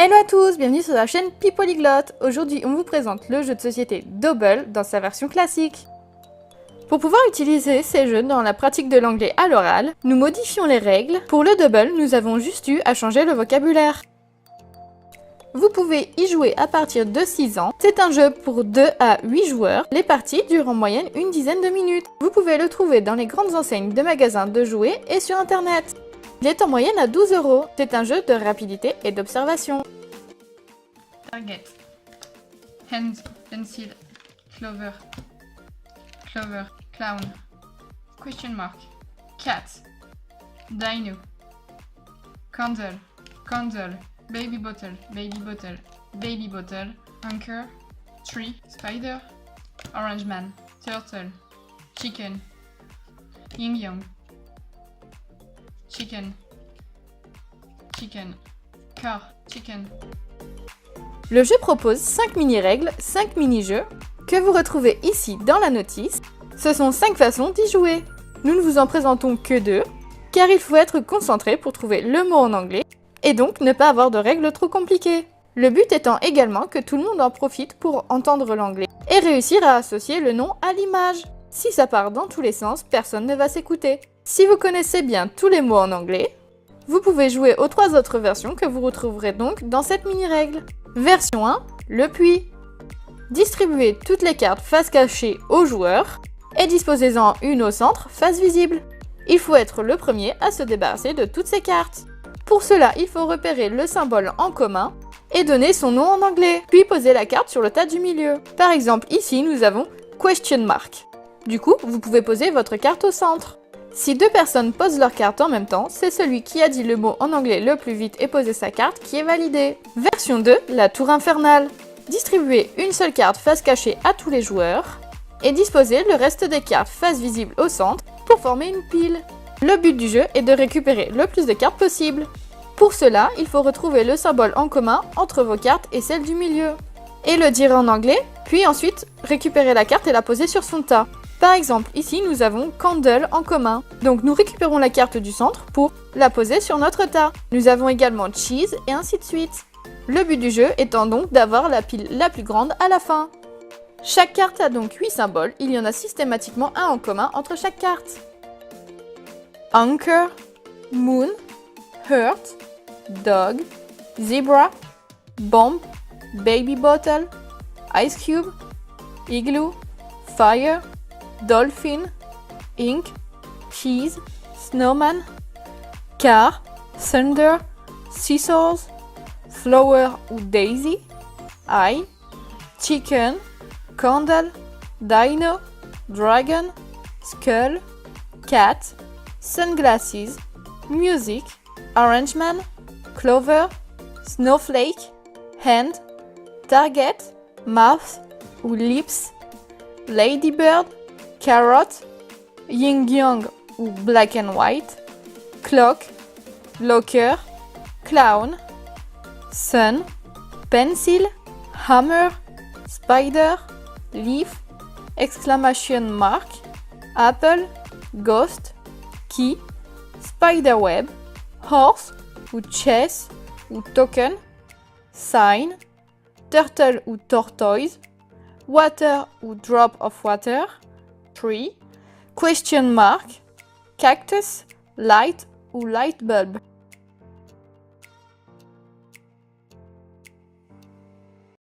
Hello à tous, bienvenue sur la chaîne Pipolyglotte. Aujourd'hui, on vous présente le jeu de société Dobble dans sa version classique. Pour pouvoir utiliser ces jeux dans la pratique de l'anglais à l'oral, nous modifions les règles. Pour le Dobble, nous avons juste eu à changer le vocabulaire. Vous pouvez y jouer à partir de 6 ans. C'est un jeu pour 2 à 8 joueurs. Les parties durent en moyenne une dizaine de minutes. Vous pouvez le trouver dans les grandes enseignes de magasins de jouets et sur internet. Il est en moyenne à 12 €. C'est un jeu de rapidité et d'observation. Target. Hand, pencil, clover, clover, clown, question mark, cat, dino, candle, candle, baby bottle, baby bottle, baby bottle, anchor, tree, spider, orange man, turtle, chicken, yin yang, chicken, chicken, car, chicken. Le jeu propose 5 mini-règles, 5 mini-jeux, que vous retrouvez ici dans la notice. Ce sont 5 façons d'y jouer. Nous ne vous en présentons que 2, car il faut être concentré pour trouver le mot en anglais, et donc ne pas avoir de règles trop compliquées. Le but étant également que tout le monde en profite pour entendre l'anglais, et réussir à associer le nom à l'image. Si ça part dans tous les sens, personne ne va s'écouter. Si vous connaissez bien tous les mots en anglais, vous pouvez jouer aux 3 autres versions que vous retrouverez donc dans cette mini-règle. Version 1, le puits. Distribuez toutes les cartes face cachée aux joueurs et disposez-en une au centre, face visible. Il faut être le premier à se débarrasser de toutes ces cartes. Pour cela, il faut repérer le symbole en commun et donner son nom en anglais, puis poser la carte sur le tas du milieu. Par exemple, ici, nous avons question mark. Du coup, vous pouvez poser votre carte au centre. Si 2 personnes posent leur carte en même temps, c'est celui qui a dit le mot en anglais le plus vite et posé sa carte qui est validé. Version 2, la tour infernale. Distribuez une seule carte face cachée à tous les joueurs et disposez le reste des cartes face visible au centre pour former une pile. Le but du jeu est de récupérer le plus de cartes possible. Pour cela, il faut retrouver le symbole en commun entre vos cartes et celle du milieu, et le dire en anglais, puis ensuite récupérer la carte et la poser sur son tas. Par exemple, ici nous avons candle en commun, donc nous récupérons la carte du centre pour la poser sur notre tas. Nous avons également cheese et ainsi de suite. Le but du jeu étant donc d'avoir la pile la plus grande à la fin. Chaque carte a donc 8 symboles, il y en a systématiquement un en commun entre chaque carte. Anchor, moon, heart, dog, zebra, bomb, baby bottle, ice cube, igloo, fire, dolphin, ink, cheese, snowman, car, thunder, scissors, flower ou daisy, eye, chicken, candle, dino, dragon, skull, cat, sunglasses, music, orange man, clover, snowflake, hand, target, mouth ou lips, ladybird, carrot, yin-yang ou black and white, clock, locker, clown, sun, pencil, hammer, spider, leaf, exclamation mark, apple, ghost, key, spiderweb, horse ou chess ou token, sign, turtle ou tortoise, water ou drop of water, tree, question mark, cactus, light ou light bulb.